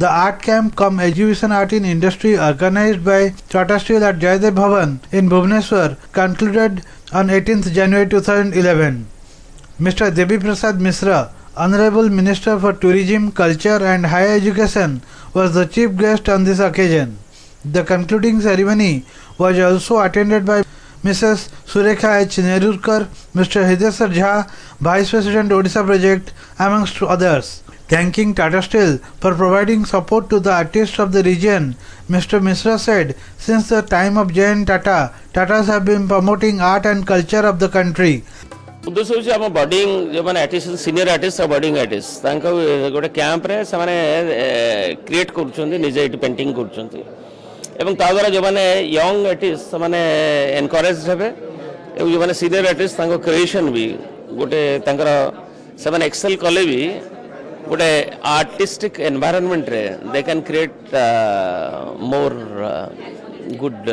The art camp cum exhibition art in industry organized by Tata Steel at Jayadev Bhavan in Bhubaneswar concluded on 18th January 2011. Mr. Devi Prasad Misra, Honorable Minister for Tourism, Culture and Higher Education, was the chief guest on this occasion. The concluding ceremony was also attended by Mrs. Surekha H. Nerurkar, Mr. Hideswar Jha, Vice President Odisha Project, amongst others. Thanking Tata Steel for providing support to the artists of the region, Mr. Misra said, since the time of J.N. Tata, Tatas have been promoting art and culture of the country. उद्देश्य होची हम budding जो माने artist senior artist budding artist तांका गोटे camp रे से माने क्रिएट करछन्ती निजे एटी पेंटिंग करछन्ती एवं ता द्वारा जो माने यंग आर्टिस्ट माने एनकरेज हेबे एवं जो माने सीनियर आर्टिस्ट तांको क्रिएशन भी गोटे तांकर से माने एक्सेल कले भी गोटे आर्टिस्टिक एनवायरनमेंट रे they can create more good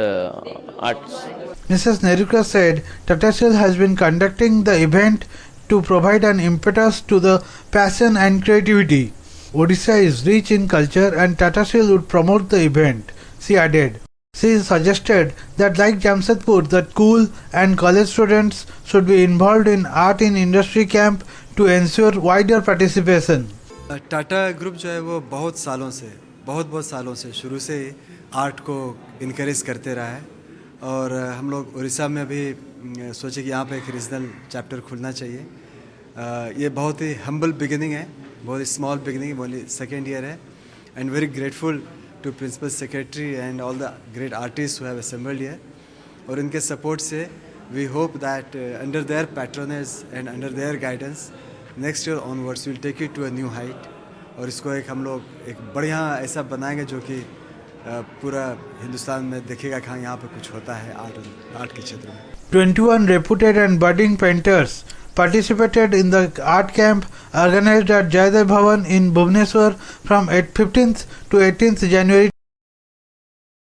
arts. Mrs. Nerurkar said Tata Steel has been conducting the event to provide an impetus to the passion and creativity. Odisha is rich in culture and Tata Steel would promote the event, she added. She suggested that like Jamshedpur, the school and college students should be involved in art in industry camp to ensure wider participation. Tata group जो है वो बहुत सालों से शुरू से art को encourage करते रहा है और हम लोग उड़ीसा में भी सोचे कि यहाँ पे एक रीजनल चैप्टर खुलना चाहिए. ये बहुत ही हम्बल बिगिनिंग है, बहुत ही small beginning, only second year है and very grateful to principal secretary and all the great artist who have assembled here. और इनके सपोर्ट से we hope that under their patronage and under their guidance next year onwards will take it to a new height और इसको एक हम लोग एक बढ़िया ऐसा बनाएंगे जो कि पूरा हिंदुस्तान में देखेगा कि यहाँ पे कुछ होता है आर्ट के क्षेत्र में. 21 reputed and budding painters participated in the art camp organized at Jayadev Bhavan in Bhubaneswar from 15th to 18th January.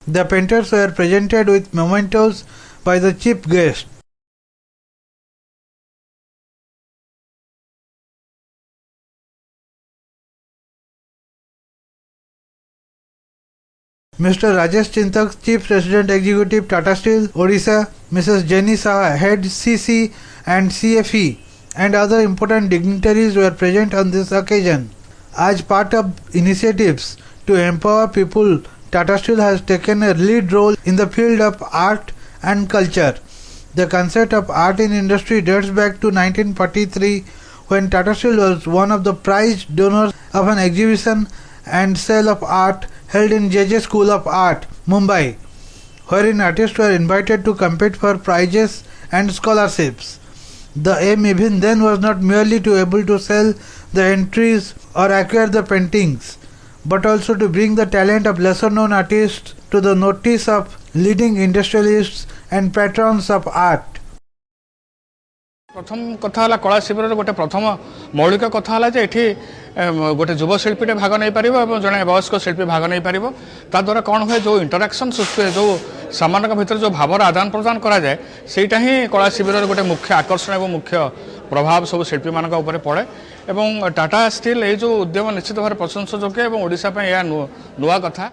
The painters were presented with mementos by the chief guest. Mr. Rajesh Chintak, Chief President Executive Tata Steel, Odisha, Mrs. Jenny Saha, Head CC and CFE, and other important dignitaries were present on this occasion. As part of initiatives to empower people, Tata Steel has taken a lead role in the field of art and culture. The concept of art in industry dates back to 1943 when Tata Steel was one of the prized donors of an exhibition and sale of art held in JJ School of Art, Mumbai, wherein artists were invited to compete for prizes and scholarships. The aim even then was not merely to able to sell the entries or acquire the paintings, but also to bring the talent of lesser known artists to the notice of leading industrialists and patrons of art. प्रथम कथा है कला शिविर गोटे प्रथम मौलिक कथा है जे ये गोटे युव शिल्पीटे भाग नहीं पार जड़े वयस्क शिल्पी भाग नहीं पार द्वारा कौन हुए जो इंटराक्शन सृष्टि जो सामान भीतर जो भावर आदान प्रदान कराए सेटा ही कला शिविर गोटे मुख्य आकर्षण और मुख्य प्रभाव सब शिल्पी मान पड़े और टाटा स्टील ये जो उद्यम निश्चित भाव प्रशंसयोग्य और ओडिशा यह नुआ कथा.